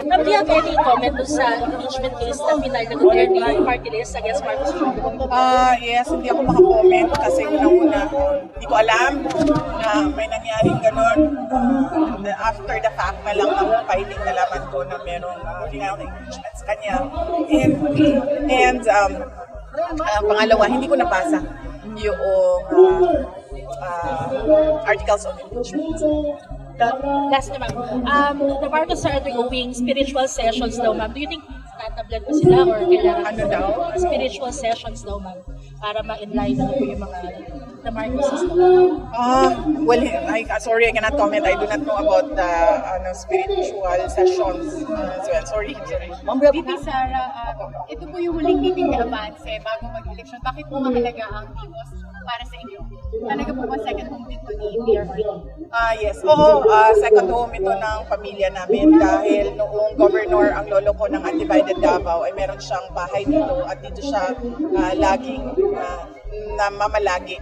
Ma'am, do you have any comment dun sa impeachment case na final na Duterte yung party list against Marcos Jr.? Yes, hindi ako makakomment kasi unang-una, hindi ko alam na may nangyaring ganun. After the fact na lang ng filing, nalaman ko na merong final impeachment sa kanya. And pangalawa, hindi ko nabasa yung articles of impeachment. Last na ma'am, the Marcos are undergoing spiritual sessions daw ma'am. Do you think tatablan pa sila or kailangan? Ano daw? Spiritual sessions daw ma'am para ma-enlighten po yung mga the Marcos system. Well, sorry, I cannot comment. I do not know about the spiritual sessions as well. Sorry. VP Sara, ito po yung huling meeting ni Avance bago mag-election. Bakit po mahalaga ang DIWOS para sa inyo? Talaga po ba second home dito ni PRP? Yes. Oo, second home ito ng pamilya namin dahil noong governor ang lolo ko ng Undivided Davao ay meron siyang bahay dito at dito siya laging namamalagi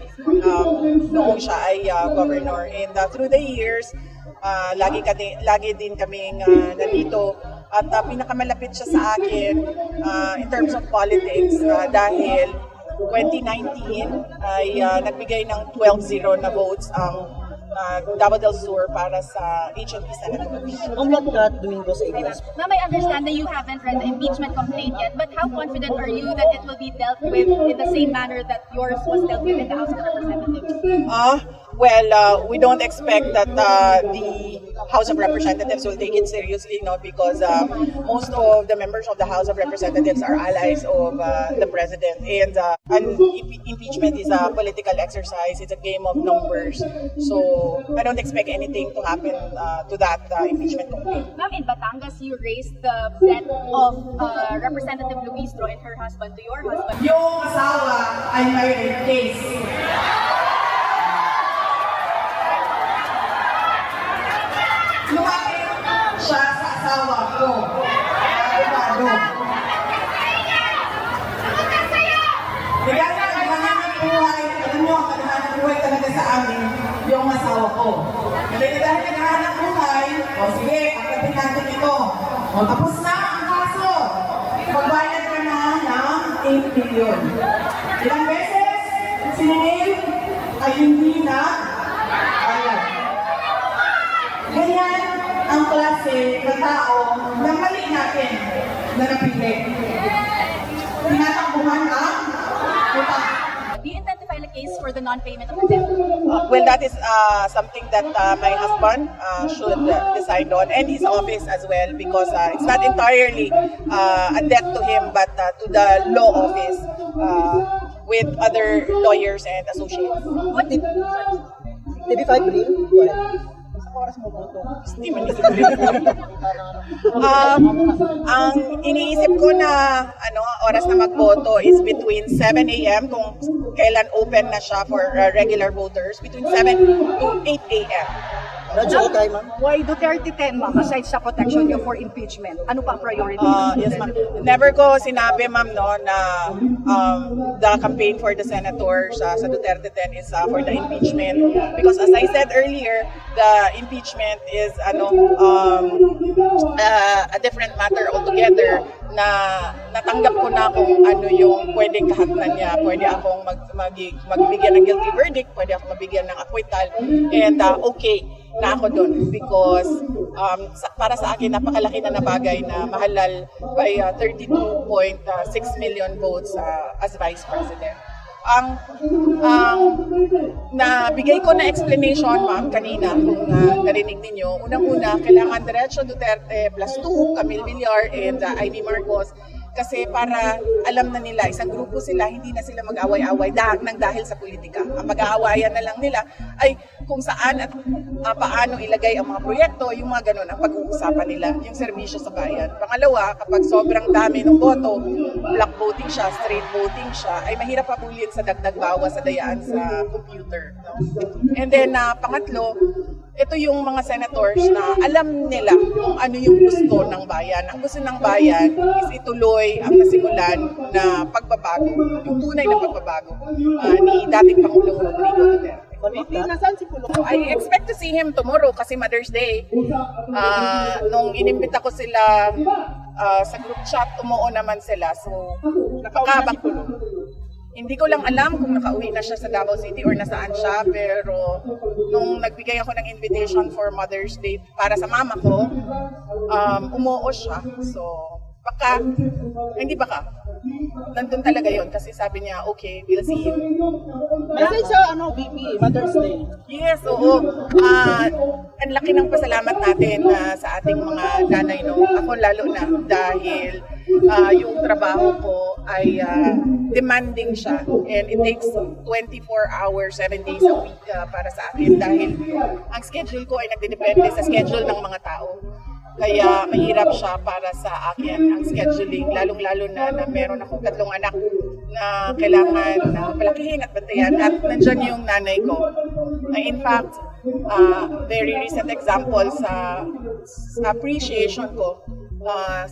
noong siya ay governor. And through the years, lagi din kaming nandito at pinakamalapit siya sa akin in terms of politics dahil 2019 ay nagbigay ng 12-0 na votes ang Davao del Sur para sa HLP senators. Domingo sa ABS. Ma'am, I understand that you haven't read the impeachment complaint yet, but how confident are you that it will be dealt with in the same manner that yours was dealt with in the House of Representatives? Well, we don't expect that the House of Representatives will take it seriously, because most of the members of the House of Representatives are allies of the President. And impeachment is a political exercise. It's a game of numbers. So I don't expect anything to happen to that impeachment complaint. Ma'am, in Batangas, you raised the debt of Representative Luis Dro and her husband to your husband. Yung asawa ay may rape case. Lumapit siya sa asawa ko. Bigyan na kadahanan ng buhay. Alam niyo, ang kadahanan ng buhay talaga sa amin, yung asawa ko. Dahil kadahanan ng buhay, sige, pagkapit natin ito. Tapos na ang kaso. Magbayad ka na ng 8 million. Ilang beses, siningil ay hindi na bayad. Ganyan ang klase ng tao na mali natin na napili. Tinatakbuhan ang utang. Do you intend to file a case for the non-payment of the debt? Well, that is something that my husband should decide on, and his office as well, because it's not entirely a debt to him, but to the law office with other lawyers and associates. What did TV5 rin? Hindi man isip ang iniisip ko na oras na magboto is between 7 a.m. kung kailan open na siya for regular voters, between 7 to 8 a.m. Radyo okay, ma'am? Why Duterte 10, ma'am, aside sa protection niyo for impeachment? Ano pa ang priority? Yes, ma'am. Never ko sinabi, ma'am, na the campaign for the senators sa Duterte 10 is for the impeachment. Because as I said earlier, the impeachment is a different matter altogether na natanggap ko na kung ano yung pwedeng kahatnan niya. Pwede akong magbigyan ng guilty verdict, pwede akong mabigyan ng acquittal, and okay na ako doon because para sa akin napakalaki na bagay na mahalal by 32.6 million votes as Vice President. Ang nabigay ko na explanation, ma'am, kanina kung narinig ninyo, unang-una, kailangan Diretso Duterte plus 2, Camille Villar and Ivy Marcos, kasi para alam na nila, isang grupo sila, hindi na sila mag-away-away nang dahil sa politika. Ang mag-aawayan na lang nila ay kung saan at paano ilagay ang mga proyekto, yung mga ganun ang pag-uusapan nila, yung serbisyo sa bayan. Pangalawa, kapag sobrang dami ng boto, block voting siya, straight voting siya, ay mahirap pabulin sa dagdag bawas sa dayaan sa computer. No? And then, pangatlo, ito yung mga senators na alam nila kung ano yung gusto ng bayan. Ang gusto ng bayan is ituloy ang nasimulan na pagbabago, yung tunay na pagbabago ni dating Pangulong Rodrigo Duterte. Confirm na? nasaan si Pulong? I expect to see him tomorrow kasi Mother's Day. Nung inimbita ko sila sa group chat, tumuo naman sila. So, nakakabak ko. Hindi ko lang alam kung nakauwi na siya sa Davao City or nasaan siya, pero nung nagbigay ako ng invitation for Mother's Day para sa mama ko, umuo siya. So, nandun talaga yon kasi sabi niya, okay, we'll see you. Message sa VP, Mother's Day. Yes, oo. Ang laki ng pasalamat natin sa ating mga nanay, no? Ako lalo na dahil yung trabaho ko ay demanding siya and it takes 24 hours, 7 days a week para sa akin dahil ang schedule ko ay nagdedepende sa schedule ng mga tao. Kaya mahirap siya para sa akin ang scheduling, lalong-lalo na meron akong 3 anak na kailangan palakihin at bantayan at nandyan yung nanay ko. In fact, very recent example sa appreciation ko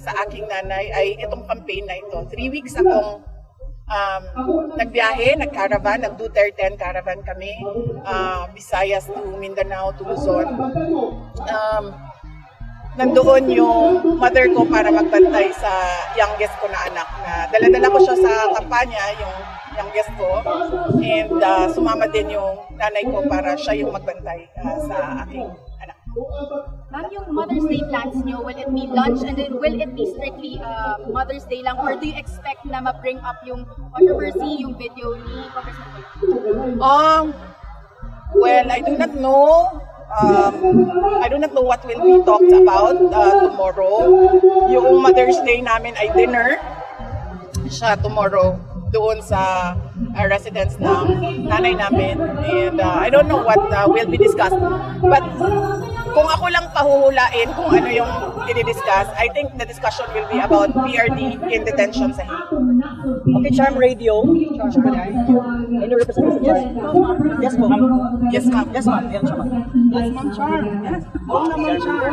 sa aking nanay ay itong campaign na ito. 3 weeks akong nagbiyahe, nag-caravan, nag-Duterte 10 caravan kami, Visayas to Mindanao to Luzon. Nandoon yung mother ko para magbantay sa youngest ko na anak. Dala-dala ko siya sa kampanya, yung youngest ko. And sumama din yung nanay ko para siya yung magbantay sa aking anak. Ma'am, yung Mother's Day plans nyo, will it be lunch and then will it be strictly Mother's Day lang or do you expect na ma-bring up yung controversy, yung video ni Congressman Pulong? Well, I do not know. I do not know what will be talked about tomorrow. Yung Mother's Day namin ay dinner siya tomorrow doon sa residence ng nanay namin. And I don't know what will be discussed. But kung ako lang pahuhulain kung ano yung i-discuss, I think the discussion will be about PRD in detention sa Hague. Okay, Charm Radio. Any representative? Yes, po. Yes, ma'am. Yes, ma'am. Yes, ma'am. Yes, Ma'am Char. Yes. Oo naman, Char.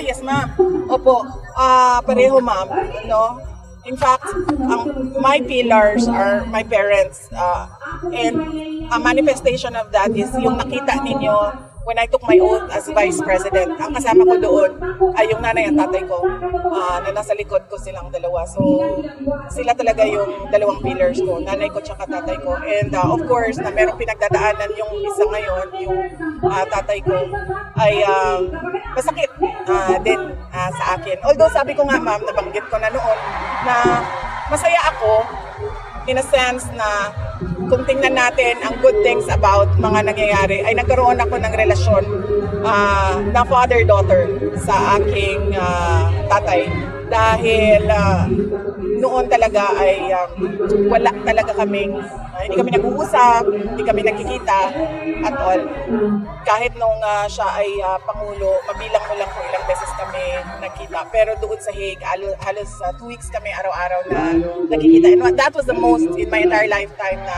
Yes, ma'am. Opo. Pareho, ma'am. No? In fact, my pillars are my parents. And a manifestation of that is yung nakita ninyo when I took my oath as Vice President. Ang kasama ko doon ay yung nanay at tatay ko na nasa likod ko silang dalawa. So, sila talaga yung dalawang pillars ko, nanay ko tsaka tatay ko. And of course, na merong pinagdadaanan yung isa ngayon, yung tatay ko, ay masakit din sa akin. Although sabi ko nga, ma'am, nabanggit ko na noon, na masaya ako in a sense na kung tingnan natin ang good things about mga nangyayari, ay nagkaroon ako ng relasyon na father-daughter sa aking tatay. Dahil noon talaga ay wala talaga kaming, hindi kami nag-uusap, hindi kami nagkikita at all. Kahit nung siya ay Pangulo, mabilang mo lang kung ilang beses kami nagkita. Pero doon sa Hague, halos 2 weeks kami araw-araw na nagkikita. And that was the most in my entire lifetime na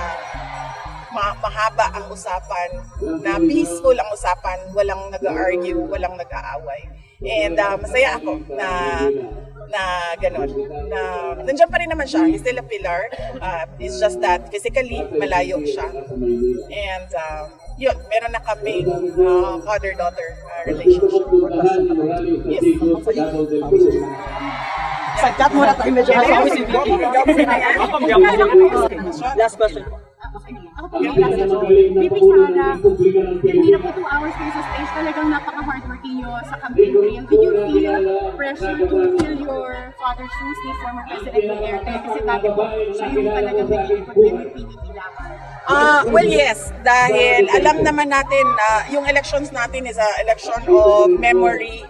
mahaba ang usapan, na peaceful ang usapan, walang nag-argue, walang nag-aaway. And masaya ako na gano'n. Na nandiyan pa rin naman siya. He's still a pillar. It's just that physically, malayo siya. And yun, meron na kaming father-daughter relationship. Yes. Sagkat muna tayo medyo kasi si VP. Last question. Ako po yung last question. VP Sara, hindi na po 2 hours kayo sa stage. Talagang napaka-hardworking nyo sa campaign trail. Did you feel pressure to fill your father's shoes ni former President Duterte? Kasi dati po, siya yung talagang nag-iipot din ng PDP laban. Well, yes. Dahil alam naman natin na yung elections natin is a election of memory,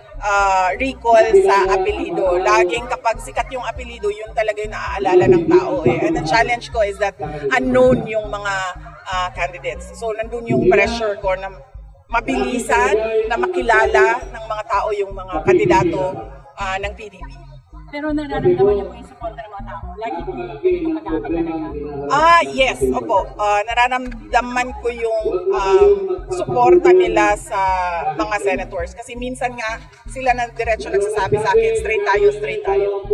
recall sa apelido. Laging kapag sikat yung apelido, yun talaga yung naaalala ng tao. And the challenge ko is that unknown yung mga candidates. So, nandun yung pressure ko na mabilisan, na makilala ng mga tao yung mga kandidato ng PDP. Pero nararamdaman niyo po yung support ng mga tao. Lagi po yung pag-aabot talaga. Yes, opo. Nararamdaman ko yung suporta nila sa mga senators. Kasi minsan nga, sila na diretso nagsasabi sa akin, straight tayo, straight tayo.